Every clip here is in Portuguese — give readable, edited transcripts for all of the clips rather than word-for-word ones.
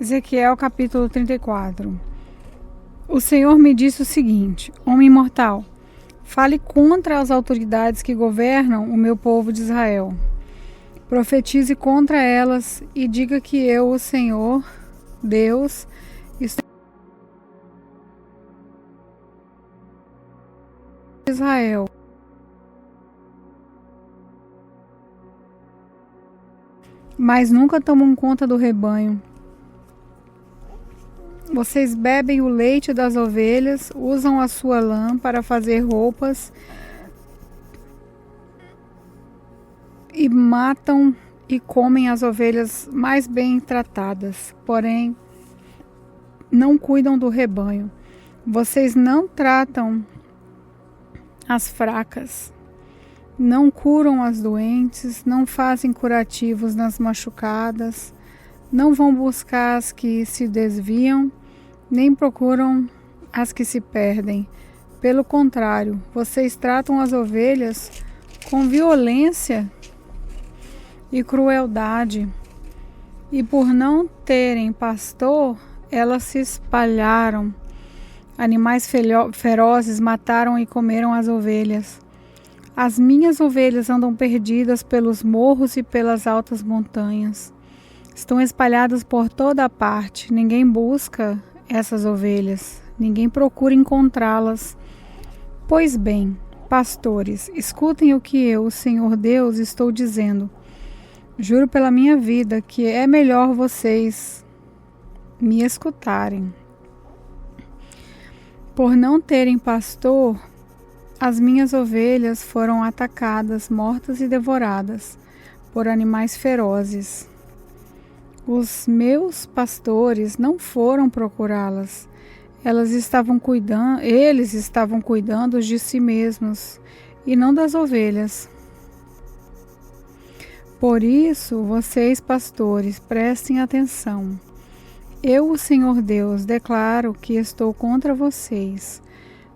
Ezequiel capítulo 34. O Senhor me disse o seguinte: Homem mortal, fale contra as autoridades que governam o meu povo de Israel. Profetize contra elas e diga que eu, o Senhor, Deus, estou em Israel. Mas nunca tomam conta do rebanho. Vocês bebem o leite das ovelhas, usam a sua lã para fazer roupas e matam e comem as ovelhas mais bem tratadas, porém não cuidam do rebanho. Vocês não tratam as fracas, não curam as doentes, não fazem curativos nas machucadas, não vão buscar as que se desviam, nem procuram as que se perdem. Pelo contrário, vocês tratam as ovelhas com violência e crueldade, e por não terem pastor, elas se espalharam. Animais ferozes mataram e comeram as ovelhas. As minhas ovelhas andam perdidas pelos morros e pelas altas montanhas. Estão espalhadas por toda a parte. Ninguém busca essas ovelhas. Ninguém procura encontrá-las. Pois bem, pastores, escutem o que eu, o Senhor Deus, estou dizendo. Juro pela minha vida que é melhor vocês me escutarem. Por não terem pastor, as minhas ovelhas foram atacadas, mortas e devoradas por animais ferozes. Os meus pastores não foram procurá-las. Eles estavam cuidando de si mesmos e não das ovelhas. Por isso, vocês, pastores, prestem atenção. Eu, o Senhor Deus, declaro que estou contra vocês.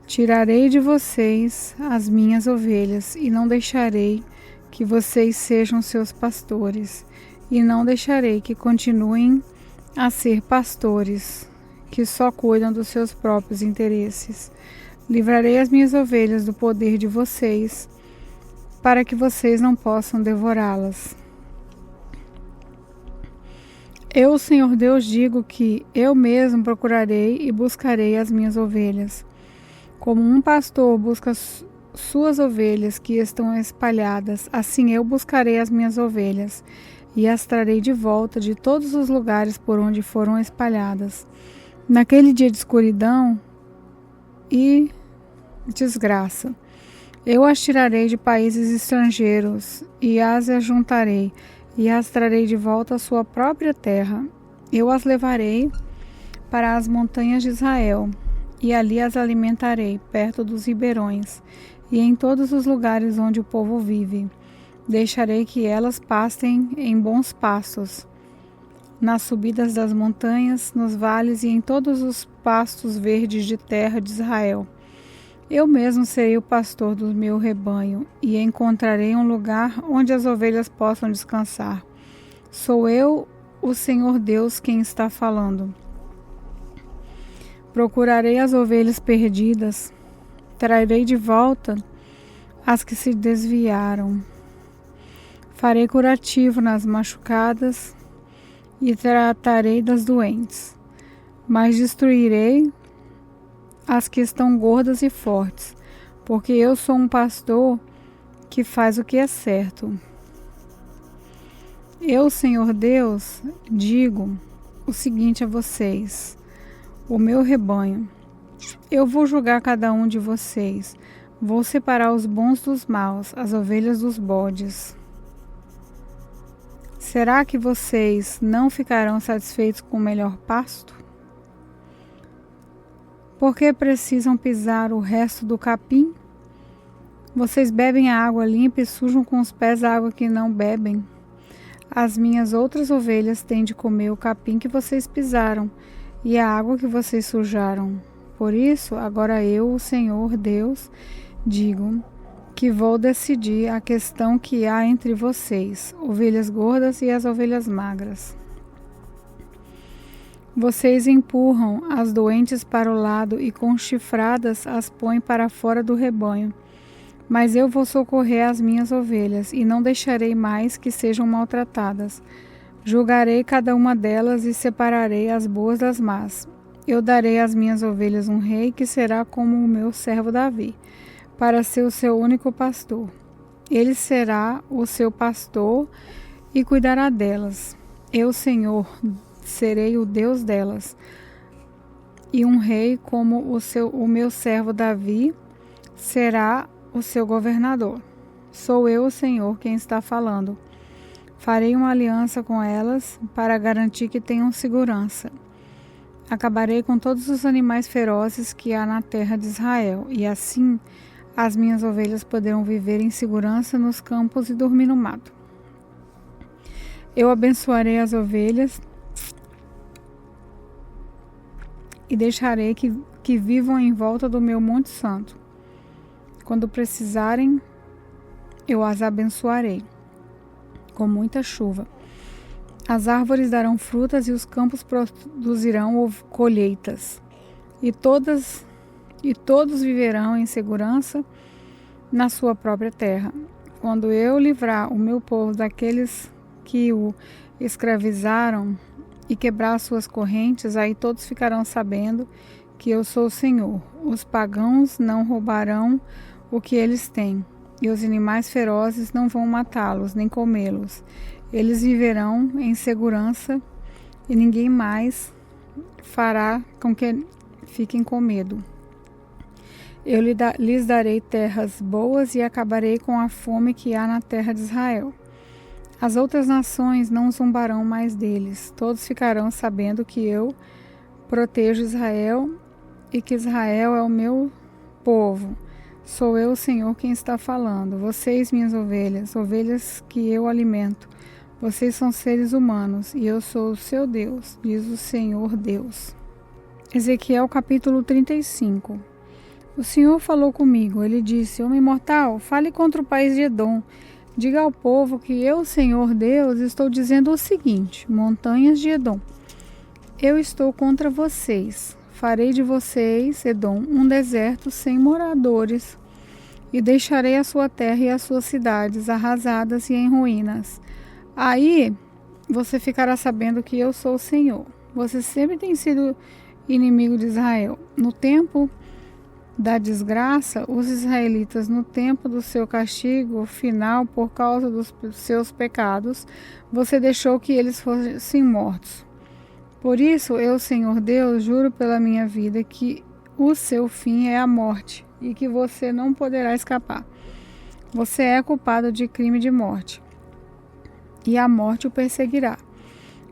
Tirarei de vocês as minhas ovelhas e não deixarei que vocês sejam seus pastores. E não deixarei que continuem a ser pastores, que só cuidam dos seus próprios interesses. Livrarei as minhas ovelhas do poder de vocês, para que vocês não possam devorá-las. Eu, o Senhor Deus, digo que eu mesmo procurarei e buscarei as minhas ovelhas. Como um pastor busca suas ovelhas que estão espalhadas, assim eu buscarei as minhas ovelhas e as trarei de volta de todos os lugares por onde foram espalhadas. Naquele dia de escuridão e desgraça, eu as tirarei de países estrangeiros e as ajuntarei e as trarei de volta à sua própria terra. Eu as levarei para as montanhas de Israel e ali as alimentarei perto dos ribeirões e em todos os lugares onde o povo vive. Deixarei que elas pastem em bons pastos, nas subidas das montanhas, nos vales e em todos os pastos verdes de terra de Israel. Eu mesmo serei o pastor do meu rebanho e encontrarei um lugar onde as ovelhas possam descansar. Sou eu, o Senhor Deus, quem está falando. Procurarei as ovelhas perdidas, trarei de volta as que se desviaram. Farei curativo nas machucadas e tratarei das doentes, mas destruirei as que estão gordas e fortes, porque eu sou um pastor que faz o que é certo. Eu, Senhor Deus, digo o seguinte a vocês, o meu rebanho. Eu vou julgar cada um de vocês, vou separar os bons dos maus, as ovelhas dos bodes. Será que vocês não ficarão satisfeitos com o melhor pasto? Por que precisam pisar o resto do capim? Vocês bebem a água limpa e sujam com os pés a água que não bebem. As minhas outras ovelhas têm de comer o capim que vocês pisaram e a água que vocês sujaram. Por isso, agora eu, o Senhor Deus, digo que vou decidir a questão que há entre vocês, ovelhas gordas e as ovelhas magras. Vocês empurram as doentes para o lado e com chifradas as põem para fora do rebanho. Mas eu vou socorrer as minhas ovelhas e não deixarei mais que sejam maltratadas. Julgarei cada uma delas e separarei as boas das más. Eu darei às minhas ovelhas um rei que será como o meu servo Davi, para ser o seu único pastor. Ele será o seu pastor e cuidará delas. Eu, Senhor, serei o Deus delas. E um rei como o meu servo Davi será o seu governador. Sou eu, o Senhor, quem está falando. Farei uma aliança com elas para garantir que tenham segurança. Acabarei com todos os animais ferozes que há na terra de Israel, e assim as minhas ovelhas poderão viver em segurança nos campos e dormir no mato. Eu abençoarei as ovelhas e deixarei que vivam em volta do meu monte santo. Quando precisarem, eu as abençoarei com muita chuva. As árvores darão frutas e os campos produzirão colheitas. E todos viverão em segurança na sua própria terra. Quando eu livrar o meu povo daqueles que o escravizaram e quebrar suas correntes, aí todos ficarão sabendo que eu sou o Senhor. Os pagãos não roubarão o que eles têm, e os animais ferozes não vão matá-los nem comê-los. Eles viverão em segurança e ninguém mais fará com que fiquem com medo. Eu lhes darei terras boas e acabarei com a fome que há na terra de Israel. As outras nações não zombarão mais deles. Todos ficarão sabendo que eu protejo Israel e que Israel é o meu povo. Sou eu, o Senhor, quem está falando. Vocês, minhas ovelhas, ovelhas que eu alimento. Vocês são seres humanos e eu sou o seu Deus, diz o Senhor Deus. Ezequiel capítulo 35. O Senhor falou comigo, ele disse: Homem mortal, fale contra o país de Edom. Diga ao povo que eu, Senhor Deus, estou dizendo o seguinte: montanhas de Edom, eu estou contra vocês. Farei de vocês, Edom, um deserto sem moradores, e deixarei a sua terra e as suas cidades arrasadas e em ruínas. Aí você ficará sabendo que eu sou o Senhor. Você sempre tem sido inimigo de Israel. No tempo da desgraça, os israelitas, no tempo do seu castigo final por causa dos seus pecados, você deixou que eles fossem mortos. Por isso, eu, Senhor Deus, juro pela minha vida que o seu fim é a morte e que você não poderá escapar. Você é culpado de crime de morte, e a morte o perseguirá.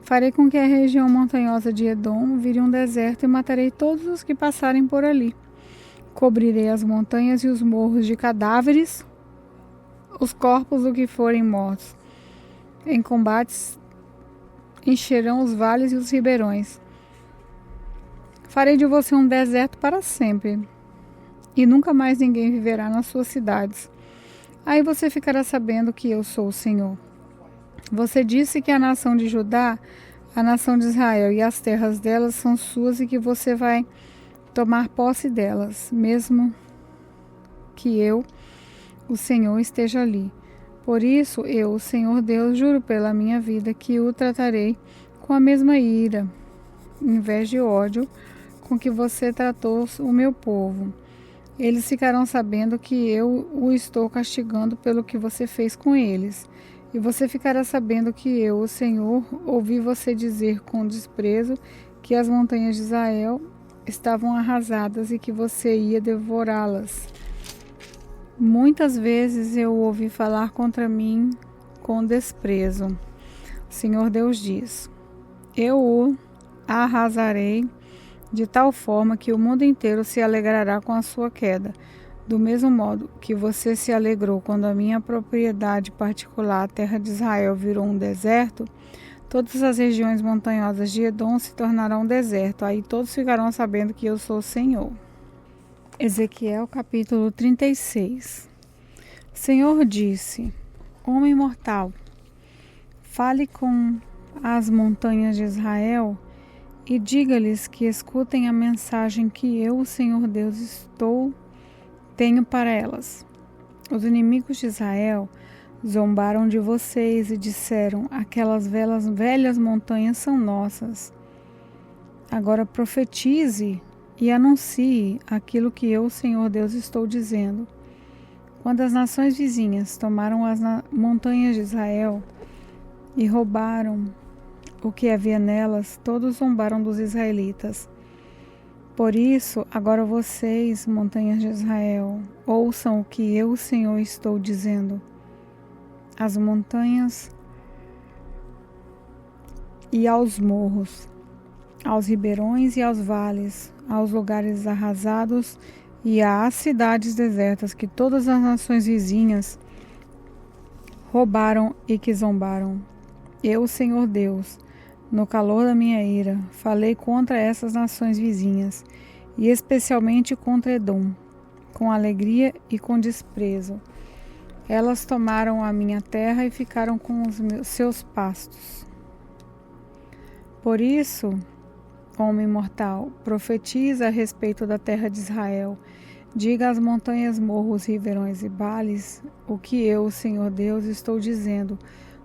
Farei com que a região montanhosa de Edom vire um deserto e matarei todos os que passarem por ali. Cobrirei as montanhas e os morros de cadáveres, os corpos do que forem mortos. Em combates encherão os vales e os ribeirões. Farei de você um deserto para sempre, e nunca mais ninguém viverá nas suas cidades. Aí você ficará sabendo que eu sou o Senhor. Você disse que a nação de Judá, a nação de Israel e as terras delas são suas e que você vai tomar posse delas, mesmo que eu, o Senhor, esteja ali. Por isso, eu, o Senhor Deus, juro pela minha vida que o tratarei com a mesma ira, em vez de ódio, com que você tratou o meu povo. Eles ficarão sabendo que eu o estou castigando pelo que você fez com eles. E você ficará sabendo que eu, o Senhor, ouvi você dizer com desprezo que as montanhas de Israel estavam arrasadas e que você ia devorá-las. Muitas vezes eu ouvi falar contra mim com desprezo. O Senhor Deus diz: eu o arrasarei de tal forma que o mundo inteiro se alegrará com a sua queda. Do mesmo modo que você se alegrou quando a minha propriedade particular, a terra de Israel, virou um deserto, todas as regiões montanhosas de Edom se tornarão um deserto. Aí todos ficarão sabendo que eu sou o Senhor. Ezequiel capítulo 36. O Senhor disse: Homem mortal, fale com as montanhas de Israel e diga-lhes que escutem a mensagem que eu, o Senhor Deus, tenho para elas. Os inimigos de Israel zombaram de vocês e disseram: aquelas velhas montanhas são nossas. Agora profetize e anuncie aquilo que eu, Senhor Deus, estou dizendo. Quando as nações vizinhas tomaram as montanhas de Israel e roubaram o que havia nelas, todos zombaram dos israelitas. Por isso, agora vocês, montanhas de Israel, ouçam o que eu, Senhor, estou dizendo. Às montanhas e aos morros, aos ribeirões e aos vales, aos lugares arrasados e às cidades desertas que todas as nações vizinhas roubaram e que zombaram. Eu, Senhor Deus, no calor da minha ira, falei contra essas nações vizinhas, e especialmente contra Edom, com alegria e com desprezo. Elas tomaram a minha terra e ficaram com os seus pastos. Por isso, homem mortal, profetiza a respeito da terra de Israel. Diga às montanhas, morros, ribeirões e vales o que eu, Senhor Deus, estou dizendo,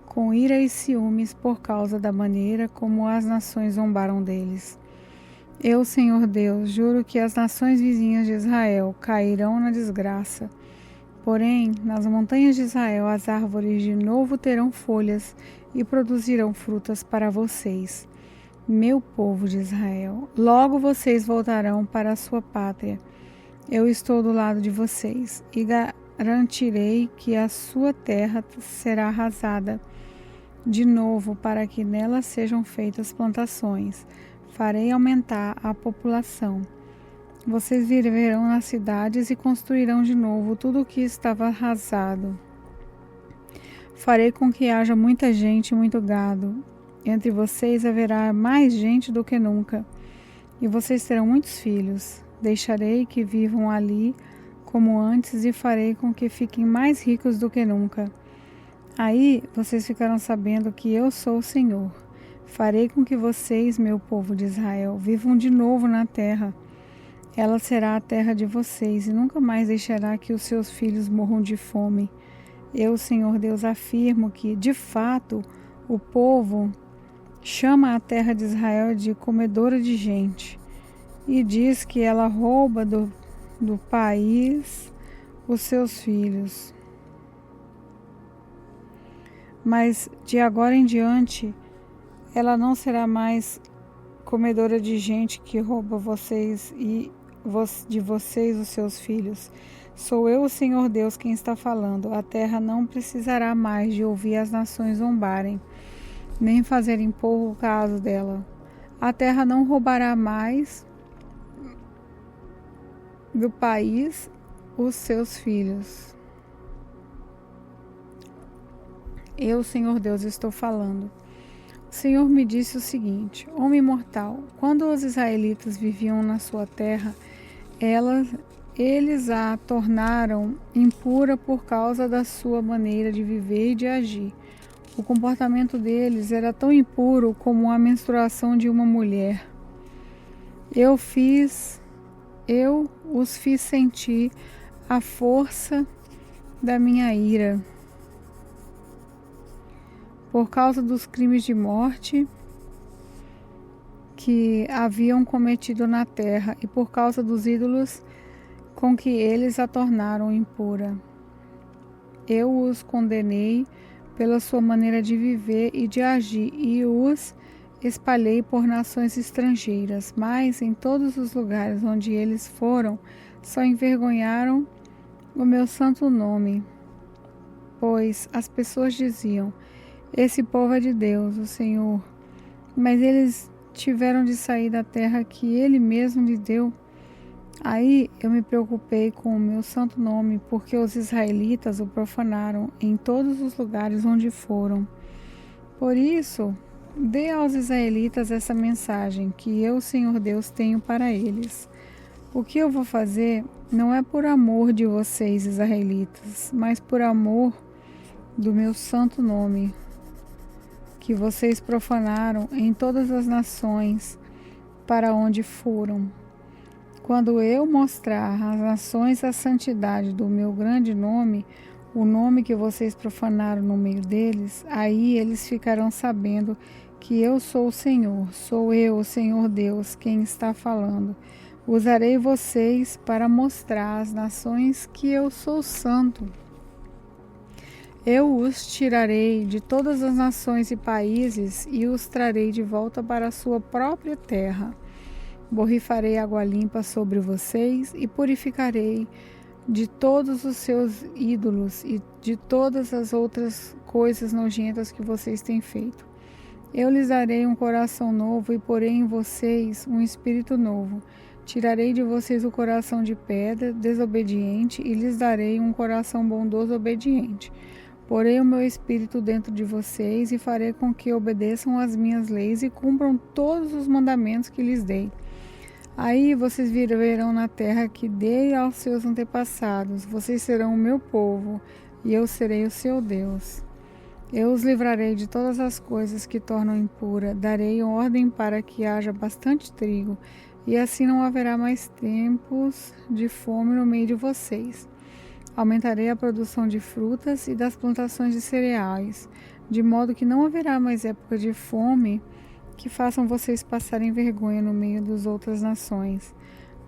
com ira e ciúmes por causa da maneira como as nações zombaram deles. Eu, Senhor Deus, juro que as nações vizinhas de Israel cairão na desgraça. Porém, nas montanhas de Israel as árvores de novo terão folhas e produzirão frutas para vocês, meu povo de Israel. Logo vocês voltarão para a sua pátria. Eu estou do lado de vocês e garantirei que a sua terra será arrasada de novo para que nela sejam feitas plantações. Farei aumentar a população. Vocês viverão nas cidades e construirão de novo tudo o que estava arrasado. Farei com que haja muita gente e muito gado. Entre vocês haverá mais gente do que nunca, e vocês terão muitos filhos. Deixarei que vivam ali como antes e farei com que fiquem mais ricos do que nunca. Aí vocês ficarão sabendo que eu sou o Senhor. Farei com que vocês, meu povo de Israel, vivam de novo na terra. Ela será a terra de vocês e nunca mais deixará que os seus filhos morram de fome. Eu, Senhor Deus, afirmo que, de fato, o povo chama a terra de Israel de comedora de gente e diz que ela rouba do país os seus filhos. Mas de agora em diante, ela não será mais comedora de gente que rouba vocês e de vocês os seus filhos. Sou eu, o Senhor Deus, quem está falando. A terra não precisará mais de ouvir as nações zombarem, nem fazerem pouco caso dela. A terra não roubará mais do país os seus filhos. Eu, Senhor Deus, estou falando. O Senhor me disse o seguinte: homem mortal, quando os israelitas viviam na sua terra, eles a tornaram impura por causa da sua maneira de viver e de agir. O comportamento deles era tão impuro como a menstruação de uma mulher. Eu os fiz sentir a força da minha ira. Por causa dos crimes de morte que haviam cometido na terra e por causa dos ídolos com que eles a tornaram impura. Eu os condenei pela sua maneira de viver e de agir e os espalhei por nações estrangeiras, mas em todos os lugares onde eles foram, só envergonharam o meu santo nome, pois as pessoas diziam: esse povo é de Deus, o Senhor. Mas eles tiveram de sair da terra que Ele mesmo lhe deu. Aí eu me preocupei com o meu santo nome, porque os israelitas o profanaram em todos os lugares onde foram. Por isso, dê aos israelitas essa mensagem que eu, Senhor Deus, tenho para eles. O que eu vou fazer não é por amor de vocês, israelitas, mas por amor do meu santo nome, que vocês profanaram em todas as nações para onde foram. Quando eu mostrar às nações a santidade do meu grande nome, o nome que vocês profanaram no meio deles, aí eles ficarão sabendo que eu sou o Senhor, sou eu, o Senhor Deus, quem está falando. Usarei vocês para mostrar às nações que eu sou santo. Eu os tirarei de todas as nações e países e os trarei de volta para a sua própria terra. Borrifarei água limpa sobre vocês e purificarei de todos os seus ídolos e de todas as outras coisas nojentas que vocês têm feito. Eu lhes darei um coração novo e porei em vocês um espírito novo. Tirarei de vocês o coração de pedra, desobediente, e lhes darei um coração bondoso, obediente. Porei o meu espírito dentro de vocês e farei com que obedeçam às minhas leis e cumpram todos os mandamentos que lhes dei. Aí vocês viverão na terra que dei aos seus antepassados. Vocês serão o meu povo e eu serei o seu Deus. Eu os livrarei de todas as coisas que tornam impura. Darei ordem para que haja bastante trigo, e assim não haverá mais tempos de fome no meio de vocês. Aumentarei a produção de frutas e das plantações de cereais, de modo que não haverá mais época de fome que façam vocês passarem vergonha no meio das outras nações.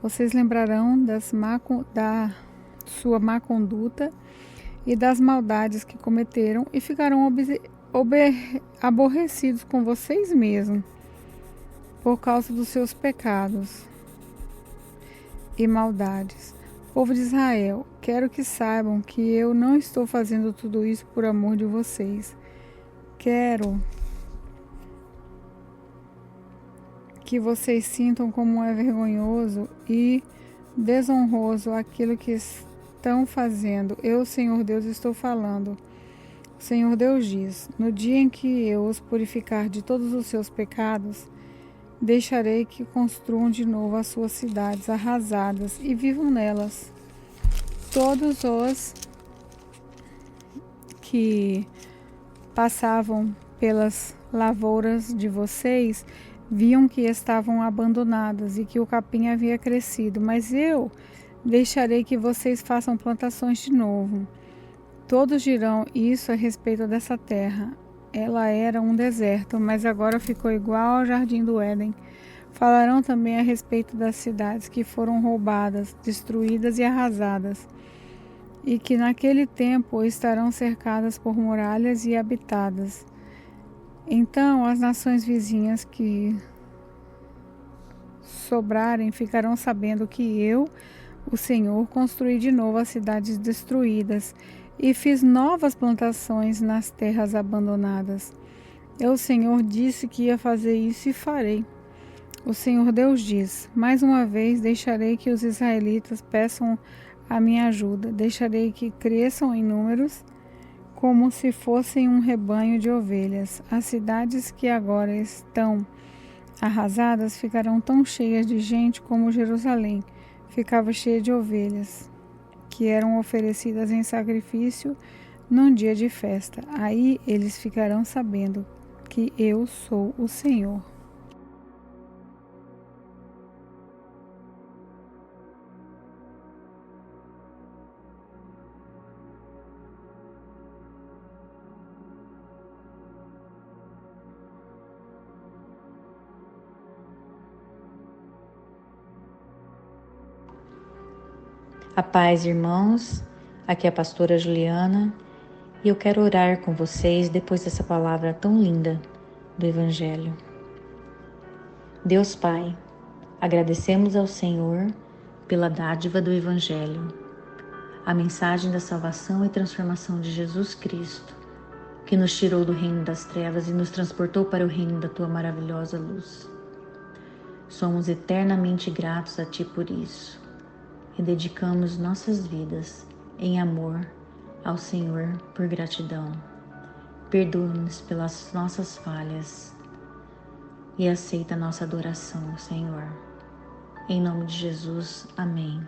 Vocês lembrarão da sua má conduta e das maldades que cometeram e ficarão aborrecidos com vocês mesmos por causa dos seus pecados e maldades. Povo de Israel, quero que saibam que eu não estou fazendo tudo isso por amor de vocês. Quero que vocês sintam como é vergonhoso e desonroso aquilo que estão fazendo. Eu, Senhor Deus, estou falando. O Senhor Deus diz: no dia em que eu os purificar de todos os seus pecados, deixarei que construam de novo as suas cidades arrasadas e vivam nelas. Todos os que passavam pelas lavouras de vocês viam que estavam abandonadas e que o capim havia crescido, mas eu deixarei que vocês façam plantações de novo. Todos dirão isso a respeito dessa terra. Ela era um deserto, mas agora ficou igual ao jardim do Éden. Falarão também a respeito das cidades que foram roubadas, destruídas e arrasadas, e que naquele tempo estarão cercadas por muralhas e habitadas. Então as nações vizinhas que sobrarem ficarão sabendo que eu, o Senhor, construí de novo as cidades destruídas e fiz novas plantações nas terras abandonadas. Eu, o Senhor, disse que ia fazer isso e farei. O Senhor Deus diz: mais uma vez deixarei que os israelitas peçam a minha ajuda. Deixarei que cresçam em números como se fossem um rebanho de ovelhas. As cidades que agora estão arrasadas ficarão tão cheias de gente como Jerusalém ficava cheia de ovelhas, que eram oferecidas em sacrifício num dia de festa. Aí eles ficarão sabendo que eu sou o Senhor. A paz, irmãos, aqui é a pastora Juliana e eu quero orar com vocês depois dessa palavra tão linda do Evangelho. Deus Pai, agradecemos ao Senhor pela dádiva do Evangelho, a mensagem da salvação e transformação de Jesus Cristo, que nos tirou do reino das trevas e nos transportou para o reino da Tua maravilhosa luz. Somos eternamente gratos a Ti por isso. E dedicamos nossas vidas em amor ao Senhor por gratidão. Perdoa-nos pelas nossas falhas e aceita nossa adoração, Senhor. Em nome de Jesus, amém.